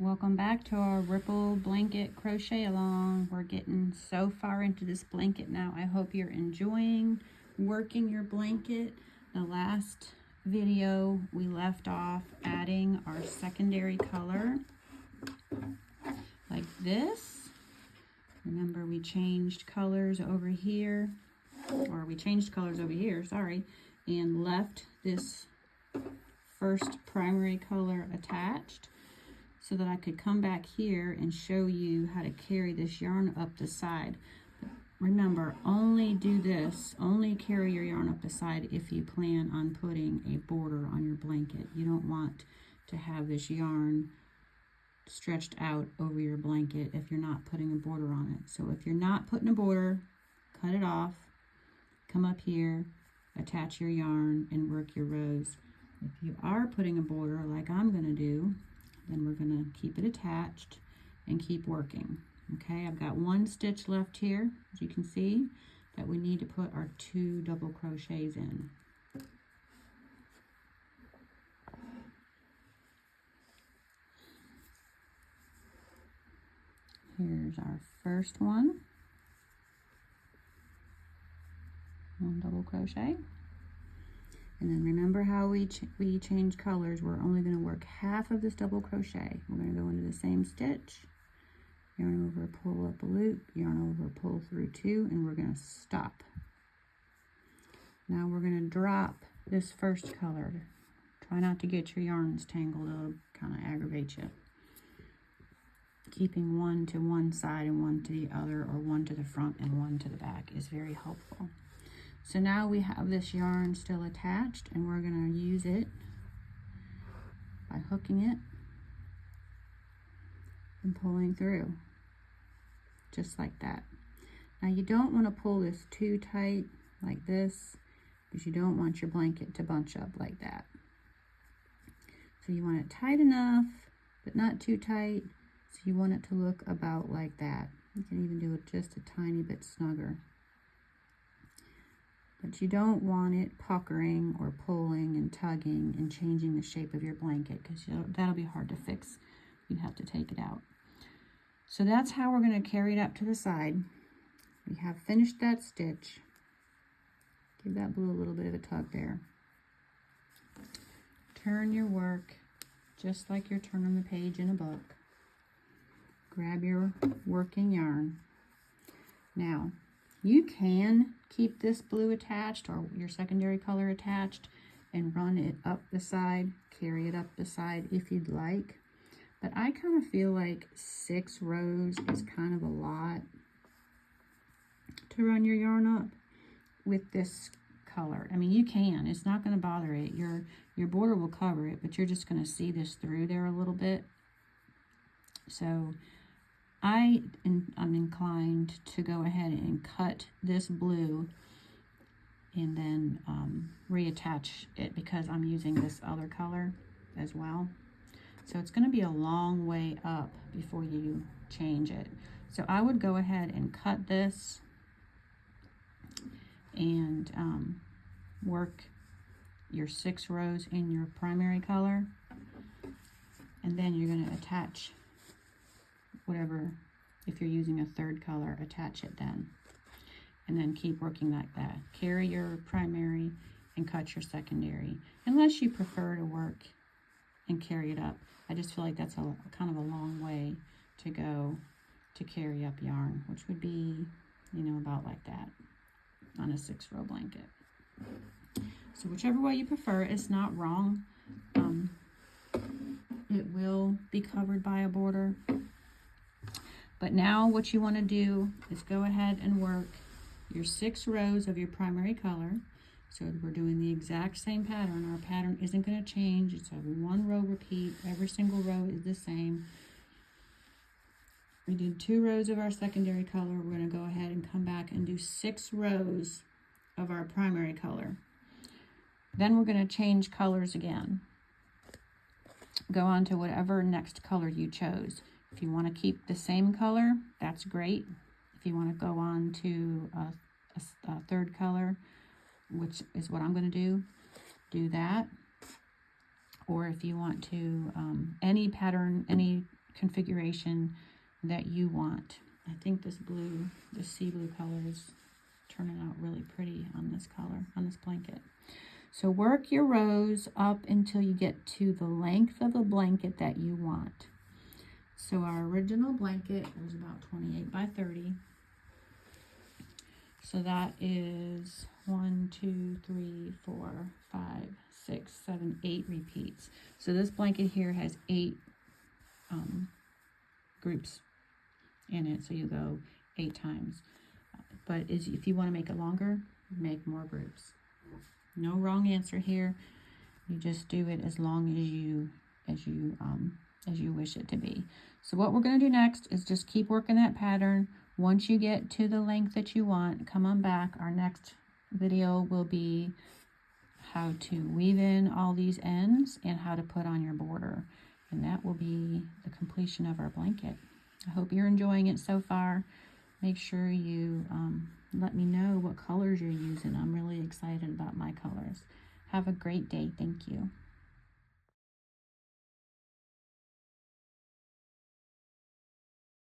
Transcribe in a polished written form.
Welcome back to our Ripple Blanket Crochet Along. We're getting so far into this blanket now. I hope you're enjoying working your blanket. The last video we left off adding our secondary color like this. Remember, we changed colors over here, sorry, and left this first primary color attached, so that I could come back here and show you how to carry this yarn up the side. Remember, only do this, only carry your yarn up the side if you plan on putting a border on your blanket. You don't want to have this yarn stretched out over your blanket if you're not putting a border on it. So if you're not putting a border, cut it off, come up here, attach your yarn, and work your rows. If you are putting a border like I'm going to do, then we're going to keep it attached and keep working. Okay, I've got one stitch left here, as you can see, that we need to put our 2 double crochets in. Here's our first one double crochet. And then remember how we change colors. We're only going to work half of this double crochet. We're going to go into the same stitch, yarn over, pull up a loop, yarn over, pull through 2, and we're going to stop. Now we're going to drop this first color. Try not to get your yarns tangled. It'll kind of aggravate you. Keeping one to one side and one to the other, or one to the front and one to the back, is very helpful. So now we have this yarn still attached, and we're going to use it by hooking it and pulling through, just like that. Now you don't want to pull this too tight like this, because you don't want your blanket to bunch up like that. So you want it tight enough, but not too tight. So you want it to look about like that. You can even do it just a tiny bit snugger. But you don't want it puckering or pulling and tugging and changing the shape of your blanket, because that'll be hard to fix. You'd have to take it out. So that's how we're going to carry it up to the side. We have finished that stitch. Give that blue a little bit of a tug there. Turn your work just like you're turning the page in a book. Grab your working yarn. Now, you can keep this blue attached, or your secondary color attached, and run it up the side, carry it up the side if you'd like. But I kind of feel like 6 rows is kind of a lot to run your yarn up with this color. I mean, you can. It's not going to bother it. Your border will cover it, but you're just going to see this through there a little bit. So I'm inclined to go ahead and cut this blue and then reattach it, because I'm using this other color as well. So it's going to be a long way up before you change it. So I would go ahead and cut this and work your 6 rows in your primary color, and then you're going to attach whatever. If you're using a 3rd color, attach it then, and then keep working like that. Carry your primary and cut your secondary, unless you prefer to work and carry it up. I just feel like that's a kind of a long way to go to carry up yarn, which would be, about like that on a 6-row blanket. So whichever way you prefer, it's not wrong. It will be covered by a border. But now what you want to do is go ahead and work your 6 rows of your primary color. So we're doing the exact same pattern. Our pattern isn't going to change. It's a 1 row repeat. Every single row is the same. We did 2 rows of our secondary color. We're going to go ahead and come back and do 6 rows of our primary color. Then we're going to change colors again. Go on to whatever next color you chose. If you want to keep the same color, that's great. If you want to go on to a 3rd color, which is what I'm going to do that. Or if you want to, any pattern, any configuration that you want. I think this blue, the sea blue color is turning out really pretty on this color, on this blanket. So work your rows up until you get to the length of the blanket that you want. So our original blanket was about 28 by 30. So that is 1, 2, 3, 4, 5, 6, 7, 8 repeats. So this blanket here has 8 groups in it. So you go 8 times. But if you want to make it longer, make more groups. No wrong answer here. You just do it as long as you wish it to be. So what we're going to do next is just keep working that pattern. Once you get to the length that you want, come on back. Our next video will be how to weave in all these ends and how to put on your border. And that will be the completion of our blanket. I hope you're enjoying it so far. Make sure you let me know what colors you're using. I'm really excited about my colors. Have a great day. Thank you.